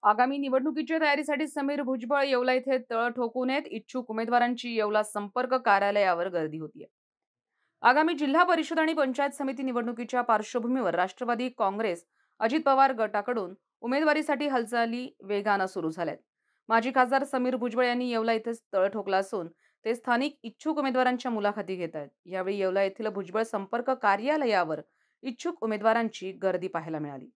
आगामी निवडणुकीच्या तयारीसाठी समीर भुजबळ येवला येथे तळ ठोकून येत इच्छुक उमेदवारांची येवला संपर्क कार्यालयावर गर्दी होतीये। आगामी जिल्हा परिषद आणि पंचायत समिती निवडणुकीच्या पार्श्वभूमीवर राष्ट्रवादी काँग्रेस अजित पवार गटाकडून उमेदवारीसाठी हालचाली वेगाने सुरू झाल्यात। माजी खासदार समीर भुजबळ यांनी येवला येथे तळ ठोकला असून ते स्थानिक इच्छुक उमेदवारांच्या मुलाखती घेत आहेत। यावेळी येवला येथील भुजबळ संपर्क कार्यालयावर इच्छुक उमेदवारांची गर्दी पाहायला मिळाली।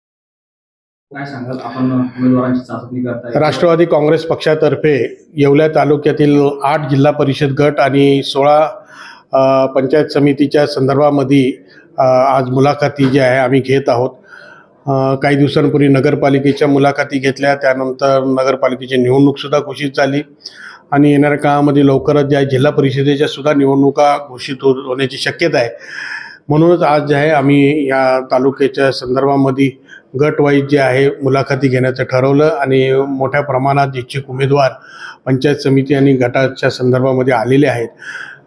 काय सांगाल आपण उमेदवारांची चाचणी करताय? राष्ट्रवादी काँग्रेस पक्षातर्फे येवला तालुक्यातील 8 जिल्हा परिषद गट आणि 16 पंचायत समितीच्या संदर्भामध्ये आज मुलाखती जी आहे आम्ही घेत आहोत। काही दिवसांपूर्वी नगरपालिकेच्या मुलाखती घेतल्या, त्यानंतर नगरपालिकेची निवडणूक सुद्धा घोषित झाली आणि येणाऱ्या काळामध्ये लवकरच ज्या जिल्हा परिषदेच्या सुद्धा निवडणुका घोषित होण्याची शक्यता आहे। म्हणूनच आज जे आहे आम्ही या तालुक्याच्या संदर्भामध्ये गट वाईज जे आहे मुलाखती घेण्याचं ठरवलं आणि मोठ्या प्रमाणात इच्छुक उमेदवार पंचायत समिती आणि गटाच्या संदर्भामध्ये आलेले आहेत।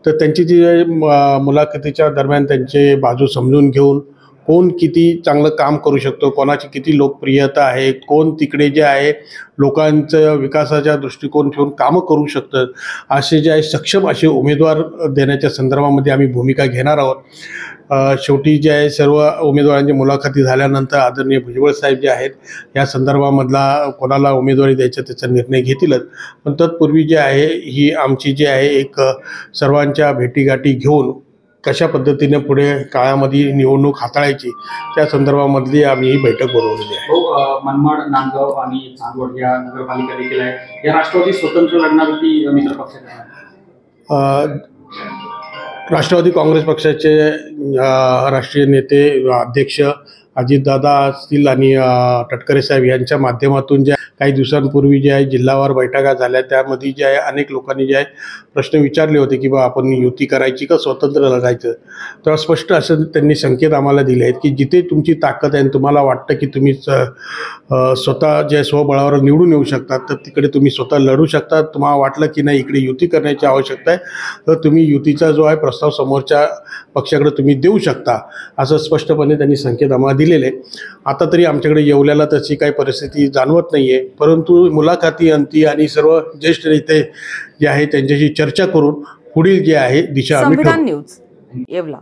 तर त्यांची जी मुलाखतीच्या दरम्यान त्यांचे बाजू समजून घेऊन कोण किती चांगलं काम करू शकतो, कोणाची किती लोकप्रियता आहे, कोण तिकडे जे आहे लोकांचं विकासाच्या दृष्टिकोन ठेवून कामं करू शकतात, असे जे आहे सक्षम असे उमेदवार देण्याच्या संदर्भामध्ये आम्ही भूमिका घेणार आहोत। शेवटी जे आहे सर्व उमेदवारांची मुलाखती झाल्यानंतर आदरणीय भुजबळ साहेब जे आहेत या संदर्भामधला कोणाला उमेदवारी द्यायचा त्याचा निर्णय घेतीलच। पण तत्पूर्वी जे आहे ही आमची जी आहे एक सर्वांच्या भेटीगाठी घेऊन कशा पद्धतीने पुढे काळामध्ये निवडणूक हाताळायची त्या संदर्भामधली आम्ही ही बैठक बोलवलेली आहे। मनमाड, नांदगाव आणि चांदवड या नगरपालिका देखील आहे। या राष्ट्रवादी स्वतंत्र लढण्यासाठी मित्र पक्ष राष्ट्रवादी काँग्रेस पक्षाचे राष्ट्रीय नेते अध्यक्ष अजितदादा असतील आणि तटकरे साहेब यांच्या माध्यमातून ज्या काही दिवसांपूर्वी जे आहे जिल्हावार बैठका झाल्या त्यामध्ये जे आहे अनेक लोकांनी जे आहे प्रश्न विचारले होते की बा आपण युती करायची का स्वतंत्र लढायचं। तर स्पष्ट असं त्यांनी संकेत आम्हाला दिले आहेत की जिथे तुमची ताकद आहे आणि तुम्हाला वाटतं की तुम्ही स्वतः जे स्वबळावर निवडून येऊ शकतात तर तिकडे तुम्ही स्वतः लढू शकता। तुम्हाला वाटलं की नाही इकडे युती करण्याची आवश्यकता आहे तर तुम्ही युतीचा जो आहे प्रस्ताव समोरच्या पक्षाकडे तुम्ही देऊ शकता, असं स्पष्टपणे त्यांनी संकेत आम्हाला दिलेले। आता तरी आमच्याकडे येवल्याला तशी काही परिस्थिती जाणवत नाही आहे, परंतु मुलाखती अंती आणि सर्व ज्येष्ठ नेते जे आहे त्यांच्याशी चर्चा करून पुढील जे आहे दिशा आम्ही संविधान न्यूज येवला।